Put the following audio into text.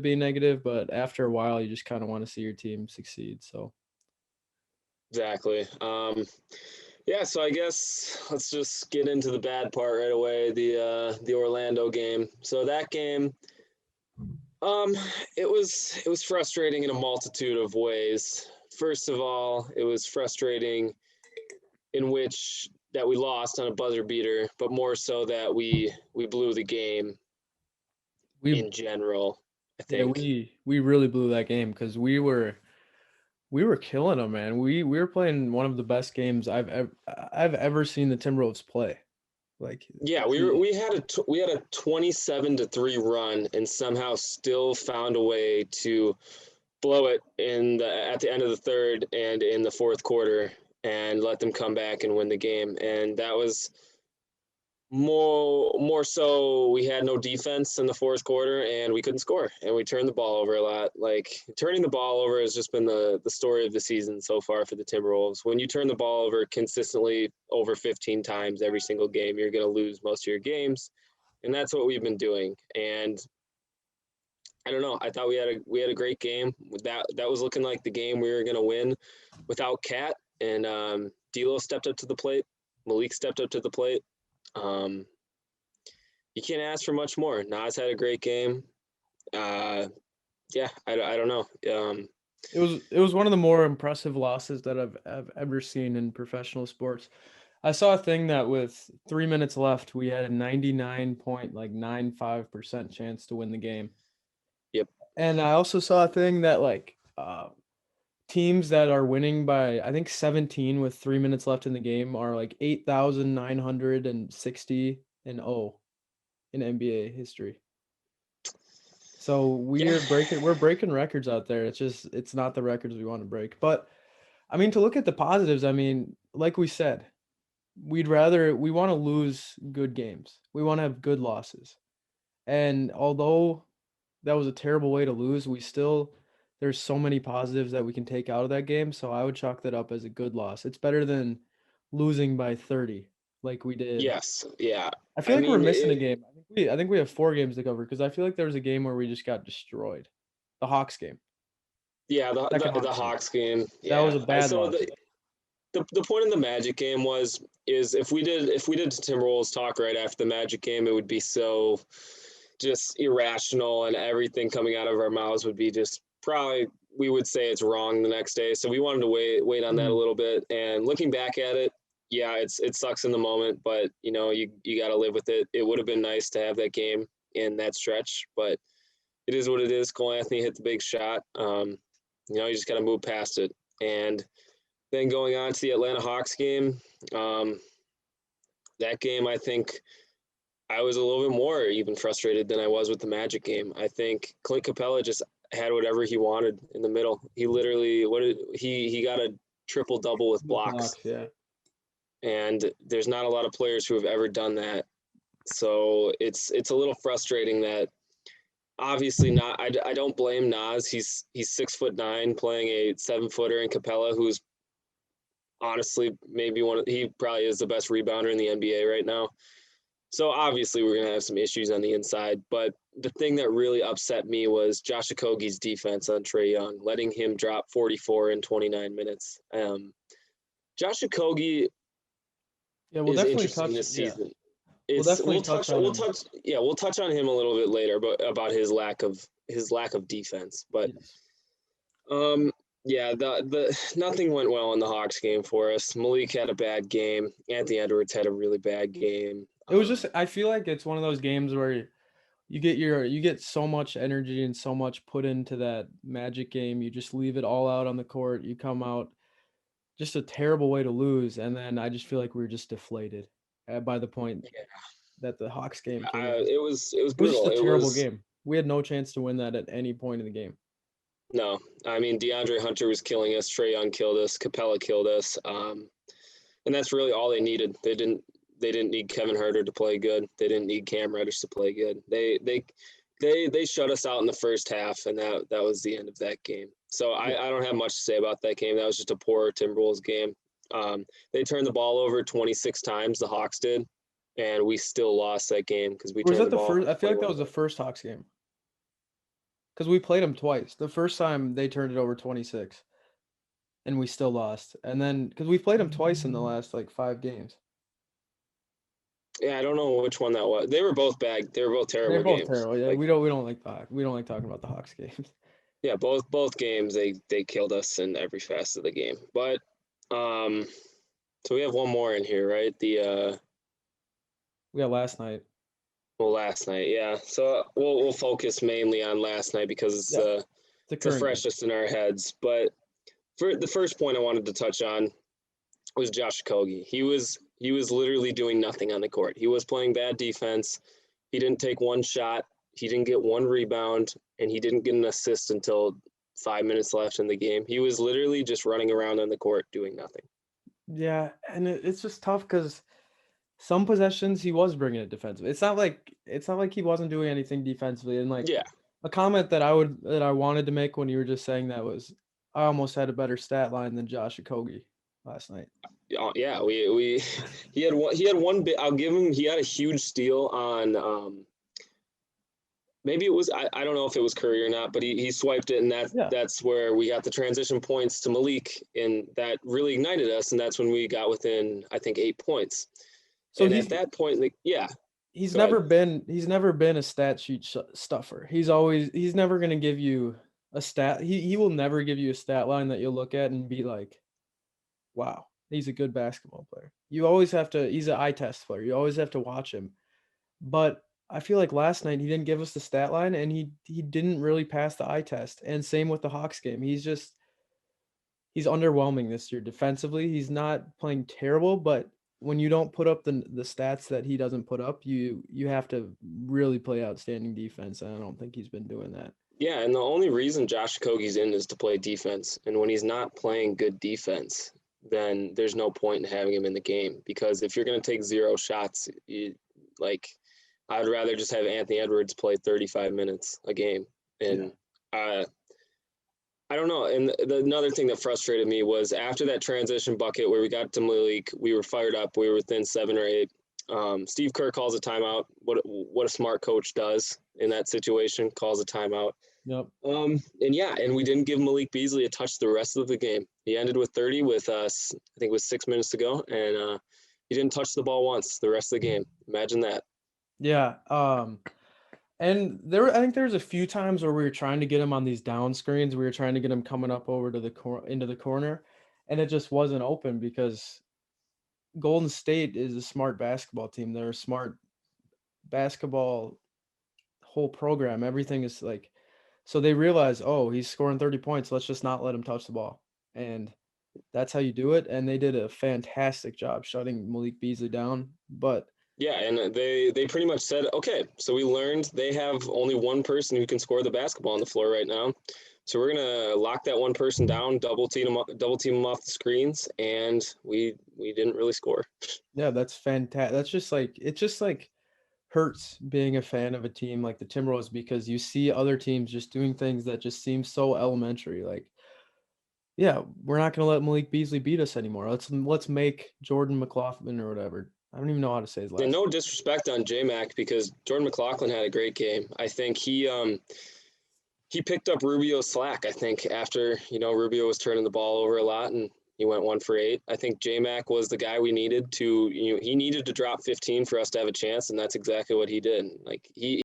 be negative, but after a while, you just kind of want to see your team succeed. So Exactly. Yeah, so I guess let's just get into the bad part right away, the Orlando game. So that game, um, it was frustrating in a multitude of ways. First of all, it was frustrating in which that we lost on a buzzer beater, but more so that we blew the game we, in general, I yeah, think. we really blew that game because we were killing them, man. We were playing one of the best games I've ever seen the Timberwolves play. Like, Yeah, we had a 27-3 run and somehow still found a way to blow it at the end of the third and in the fourth quarter and let them come back and win the game. And that was more so we had no defense in the fourth quarter and we couldn't score and we turned the ball over a lot. Like turning the ball over has just been the story of the season so far for the Timberwolves. When you turn the ball over consistently over 15 times every single game, you're going to lose most of your games. And that's what we've been doing. And I don't know. I thought we had a great game. That was looking like the game we were going to win without Cat and D'Lo stepped up to the plate. Malik stepped up to the plate. Um, you can't ask for much more. Nas had a great game. Uh, yeah, I don't know. it was one of the more impressive losses that I've ever seen in professional sports. I saw a thing that with 3 minutes left, we had a 99.95% chance to win the game. Yep. And I also saw a thing that like teams that are winning by I think 17 with 3 minutes left in the game are like 8,960 and 0 in NBA history. So Yeah. we're breaking records out there. It's not the records we want to break. But I mean, to look at the positives, I mean, like we said, we want to lose good games. We want to have good losses. And although that was a terrible way to lose, there's so many positives that we can take out of that game. So I would chalk that up as a good loss. It's better than losing by 30 like we did. Yes. Yeah. I feel I like we're mean, missing a game. I think we have 4 games to cover because I feel like there was a game where we just got destroyed. The Hawks game, yeah. second The Hawks game. Hawks game. That was Yeah. a I bad so loss. the point of the Magic game is if we did Timberwolves talk right after the Magic game, it would be so just irrational and everything coming out of our mouths would be just probably we would say it's wrong the next day. So we wanted to wait on that a Mhm. little bit. And looking back at it, yeah, it sucks in the moment, but you got to live with it. It would have been nice to have that game in that stretch, but it is what it is. Cole Anthony hit the big shot. You just got to move past it. And then going on to the Atlanta Hawks game, um, that game I think I was a little bit more even frustrated than I was with the Magic game. I think Clint Capella just had whatever he wanted in the middle. He literally he got a triple double with With blocks, blocks, yeah. and there's not a lot of players who have ever done that. So it's a little frustrating that obviously not. I don't blame Nas. He's 6'9", playing a 7-footer in Capella, who's honestly maybe he probably is the best rebounder in the NBA right now. So obviously we're gonna have some issues on the inside, but the thing that really upset me was Josh Okogie's defense on Trae Young, letting him drop 44 in 29 minutes. Josh Okogie Yeah, we'll is definitely interesting touch this yeah. season. We'll It's definitely touch on him. we'll touch on him a little bit later, but about his lack of defense. But Yes. um, yeah, the nothing went well in the Hawks game for us. Malik had a bad game. Anthony Edwards had a really bad game. It was just I feel like it's one of those games where you get so much energy and so much put into that Magic game. You just leave it all out on the court. You come out just a terrible way to lose, and then I just feel like we were just deflated by the point Yeah, that the Hawks game came around. it was It was just brutal. a It terrible was game. We had no chance to win that at any point in the game. no. I mean, DeAndre Hunter was killing us. Trae Young killed us. Capella killed us. And that's really all they needed. They didn't need Kevin Herter to play good. They didn't need Cam Reddish to play good. They shut us out in the first half, and that was the end of that game. So Yeah. I don't have much to say about that game. That was just a poor Timberwolves game. They turned the ball over 26 times. The Hawks did, and we still lost that game because we Or was turned that the the ball first? over I feel like that 21 was the times. first Hawks game because we played them twice. The first time they turned it over 26, and we still lost. And then because we played them twice in the last like 5 games. Yeah, I don't know which one that was. They were both bad. They were both They're terrible both games. terrible. Yeah, Like, we don't like the we don't like talking about the Hawks games. yeah, both games they killed us in every facet of the game. But um, so we have one more in here, right? The We got last night. well, last night, yeah. So we'll focus mainly on last night because Yeah, the it's the current game. freshest in our heads. But for the first point I wanted to touch on was Josh Kogi. He was literally doing nothing on the court. He was playing bad defense. He didn't take one shot. He didn't get one rebound, and he didn't get an assist until 5 minutes left in the game. He was literally just running around on the court doing nothing. Yeah, and it's just tough because some possessions he was bringing it defensive. It's not like he wasn't doing anything defensively. And like Yeah, a comment that I wanted to make when you were just saying that was I almost had a better stat line than Josh Okogie last night. yeah. We he had one bit. I'll give him. He had a huge steal on maybe it was I don't know if it was Curry or not, but he swiped it, and Yeah. that's where we got the transition points to Malik, and that really ignited us, and that's when we got within I think 8 points. So And at that point, like, yeah, he's go ahead. never been a stat sheet stuffer. He's never going to give you a stat. He will never give you a stat line that you'll look at and be like, "Wow, he's a good basketball player." You always have to he's an eye test player. You always have to watch him. But I feel like last night he didn't give us the stat line and he didn't really pass the eye test. And same with the Hawks game. He's underwhelming this year defensively. He's not playing terrible, but when you don't put up the stats that he doesn't put up, you have to really play outstanding defense, and I don't think he's been doing that. Yeah, and the only reason Josh Okogie's in is to play defense. And when he's not playing good defense, then there's no point in having him in the game. Because if you're going to take 0 shots, I'd rather just have Anthony Edwards play 35 minutes a game. And uh, I don't know. And another thing that frustrated me was after that transition bucket where we got to Malik, we were fired up. We were within 7 or 8. Steve Kerr calls a timeout. What a smart coach does in that situation, calls a timeout. Yep. And we didn't give Malik Beasley a touch the rest of the game. He ended with 30 with us, I think it was 6 minutes to go, and he didn't touch the ball once the rest of the game. Imagine that. Yeah. And I think there was a few times where we were trying to get him on these down screens. We were trying to get him coming up over to into the corner, and it just wasn't open because Golden State is a smart basketball team. They're a smart basketball whole program. Everything is like, so they realize, oh, he's scoring 30 points. Let's just not let him touch the ball. And that's how you do it. And they did a fantastic job shutting Malik Beasley down. But Yeah, and they pretty much said, okay, so we learned they have only one person who can score the basketball on the floor right now. So we're gonna lock that one person down, double team them off the screens, and we didn't really score. yeah, that's fantastic. It's just like hurts being a fan of a team like the Timberwolves because you see other teams just doing things that just seem so elementary. Like, yeah, we're not gonna let Malik Beasley beat us anymore. Let's make Jordan McLaughlin or whatever. I don't even know how to say his And last no name. disrespect on J-Mac because Jordan McLaughlin had a great game. I think he picked up Rubio's slack. I think after Rubio was turning the ball over a lot and he went 1 for 8. I think J-Mac was the guy we needed to. He needed to drop 15 for us to have a chance, and that's exactly what he did. Like he